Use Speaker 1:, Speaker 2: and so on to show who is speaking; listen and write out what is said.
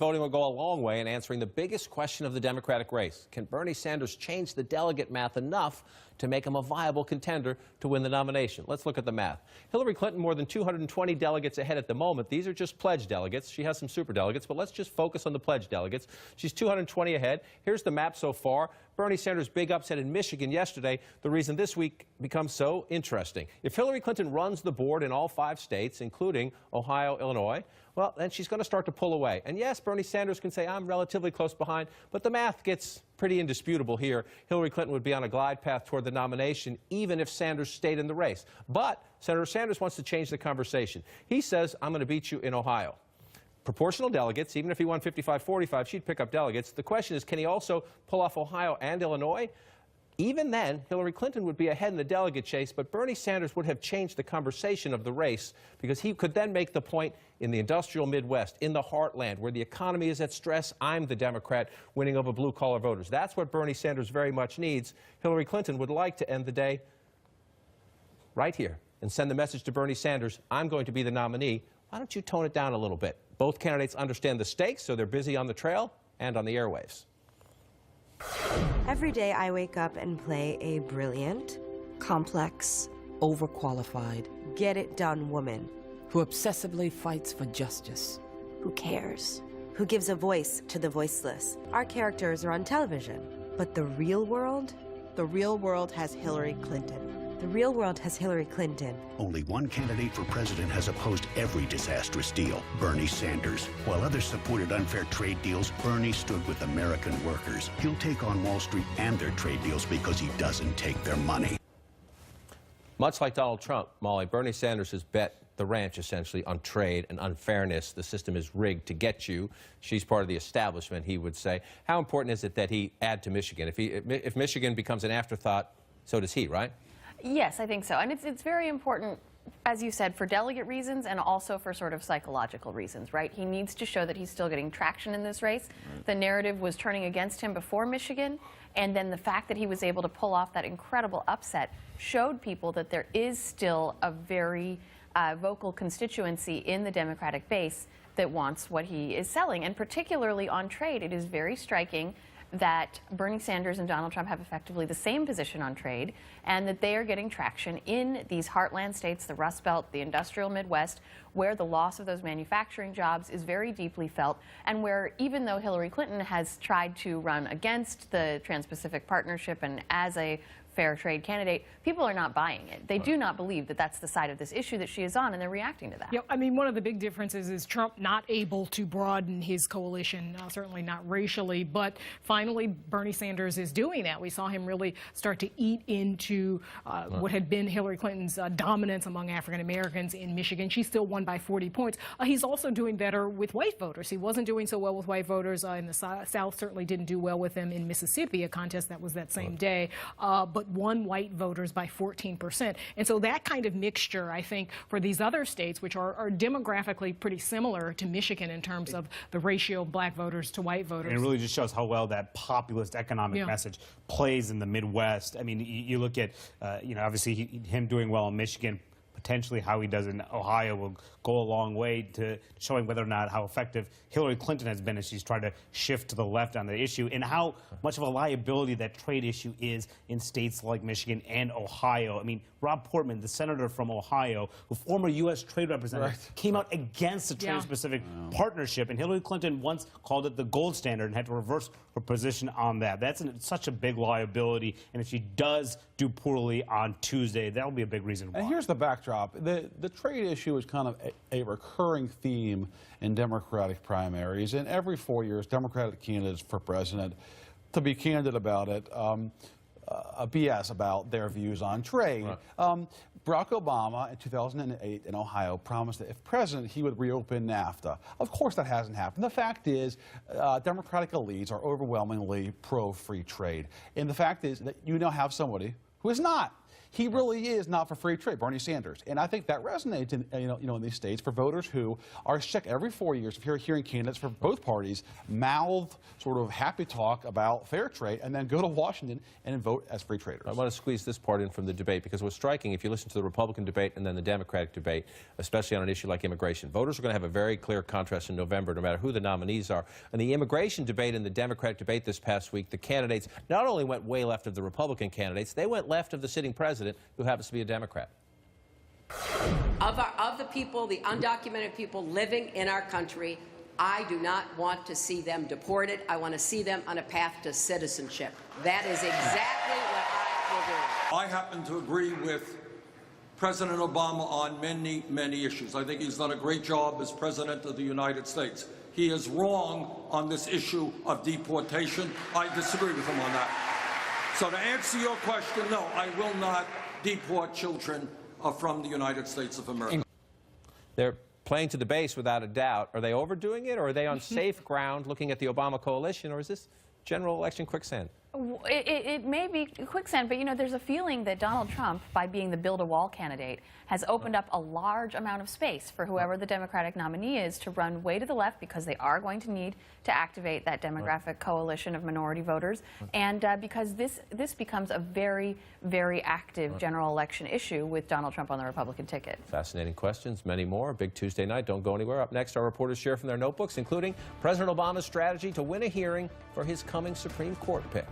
Speaker 1: voting will go a long way in answering the biggest question of the Democratic race. Can Bernie Sanders change the delegate math enough to make him a viable contender to win the nomination? Let's look at the math. Hillary Clinton more than 220 delegates ahead at the moment. These are just pledge delegates. She has some super delegates, but let's just focus on the pledge delegates. She's 220 ahead. Here's the map so far. Bernie Sanders' big upset in Michigan yesterday, the reason this week becomes so interesting. If Hillary Clinton runs the board in all 5 states, including Ohio, Illinois, well, then she's going to start to pull away. And yes, Bernie Sanders can say, I'm relatively close behind, but the math gets pretty indisputable here. Hillary Clinton would be on a glide path toward the nomination, even if Sanders stayed in the race. But Senator Sanders wants to change the conversation. He says, I'm going to beat you in Ohio. Proportional delegates, even if he won 55-45, she'd pick up delegates. The question is, can he also pull off Ohio and Illinois? Even then, Hillary Clinton would be ahead in the delegate chase, but Bernie Sanders would have changed the conversation of the race because he could then make the point in the industrial Midwest, in the heartland, where the economy is at stress, I'm the Democrat winning over blue-collar voters. That's what Bernie Sanders very much needs. Hillary Clinton would like to end the day right here and send the message to Bernie Sanders, I'm going to be the nominee. Why don't you tone it down a little bit? Both candidates understand the stakes, so they're busy on the trail and on the airwaves.
Speaker 2: Every day I wake up and play a brilliant, complex,
Speaker 3: overqualified,
Speaker 2: get-it-done woman
Speaker 3: who obsessively fights for justice,
Speaker 2: who cares, who gives a voice to the voiceless. Our characters are on television, but the real world?
Speaker 4: The real world has Hillary Clinton.
Speaker 2: The real world has Hillary Clinton.
Speaker 5: Only one candidate for president has opposed every disastrous deal, Bernie Sanders. While others supported unfair trade deals, Bernie stood with American workers. He'll take on Wall Street and their trade deals because he doesn't take their money.
Speaker 1: Much like Donald Trump, Molly, Bernie Sanders has bet the ranch essentially on trade and unfairness. The system is rigged to get you. She's part of the establishment, he would say. How important is it that he add to Michigan? If Michigan becomes an afterthought, so does he, right?
Speaker 6: Yes, I think so. And it's very important, as you said, for delegate reasons and also for sort of psychological reasons, right? He needs to show that he's still getting traction in this race. Right. The narrative was turning against him before Michigan, and then the fact that he was able to pull off that incredible upset showed people that there is still a very vocal constituency in the Democratic base that wants what he is selling. And particularly on trade, it is very striking that Bernie Sanders and Donald Trump have effectively the same position on trade, and that they are getting traction in these heartland states, the Rust Belt, the industrial Midwest, where the loss of those manufacturing jobs is very deeply felt, and where even though Hillary Clinton has tried to run against the Trans-Pacific Partnership and as a fair trade candidate, people are not buying it. They do not believe that that's the side of this issue that she is on, and they're reacting to that.
Speaker 7: Yeah, I mean, one of the big differences is Trump not able to broaden his coalition, certainly not racially, but finally Bernie Sanders is doing that. We saw him really start to eat into what had been Hillary Clinton's dominance among African Americans in Michigan. She still won by 40 points. He's also doing better with white voters. He wasn't doing so well with white voters in the South, certainly didn't do well with them in Mississippi, a contest that was that same day, but won white voters by 14%. And so that kind of mixture, I think, for these other states, which are demographically pretty similar to Michigan in terms of the ratio of black voters to white voters.
Speaker 8: And it really just shows how well that populist economic message plays in the Midwest. I mean, you look at, you know, obviously him doing well in Michigan, potentially how he does in Ohio will go a long way to showing whether or not how effective Hillary Clinton has been as she's tried to shift to the left on the issue, and how much of a liability that trade issue is in states like Michigan and Ohio. I mean, Rob Portman, the senator from Ohio, who former U.S. trade representative, came out against the Trans-Pacific Partnership, and Hillary Clinton once called it the gold standard and had to reverse her position on that. That's such a big liability, and if she does do poorly on Tuesday, that'll be a big reason why.
Speaker 9: And here's the backdrop. The trade issue is kind of a recurring theme in Democratic primaries, and every 4 years, Democratic candidates for president, to be candid about it, BS about their views on trade. Right. Barack Obama in 2008 in Ohio promised that if president, he would reopen NAFTA. Of course, that hasn't happened. The fact is, Democratic elites are overwhelmingly pro-free trade. And the fact is that you now have somebody who is not. He really is not for free trade, Bernie Sanders. And I think that resonates in, in these states for voters who are sick every 4 years of hearing candidates for both parties mouth sort of happy talk about fair trade and then go to Washington and vote as free traders.
Speaker 1: I want to squeeze this part in from the debate because what's striking, if you listen to the Republican debate and then the Democratic debate, especially on an issue like immigration, voters are going to have a very clear contrast in November, no matter who the nominees are. In the immigration debate and the Democratic debate this past week, the candidates not only went way left of the Republican candidates, they went left of the sitting president, who happens to be a Democrat.
Speaker 10: Of the people, the undocumented people living in our country, I do not want to see them deported. I want to see them on a path to citizenship. That is exactly what I will do.
Speaker 11: I happen to agree with President Obama on many, many issues. I think he's done a great job as President of the United States. He is wrong on this issue of deportation. I disagree with him on that. So to answer your question, no, I will not deport children from the United States of America.
Speaker 1: They're playing to the base without a doubt. Are they overdoing it, or are they on safe ground looking at the Obama coalition, or is this general election quicksand?
Speaker 6: It may be quicksand, but there's a feeling that Donald Trump, by being the build-a-wall candidate, has opened up a large amount of space for whoever the Democratic nominee is to run way to the left, because they are going to need to activate that demographic coalition of minority voters, and because this becomes a very, very active general election issue with Donald Trump on the Republican ticket.
Speaker 1: Fascinating questions, many more. Big Tuesday night. Don't go anywhere. Up next, our reporters share from their notebooks, including President Obama's strategy to win a hearing for his coming Supreme Court pick.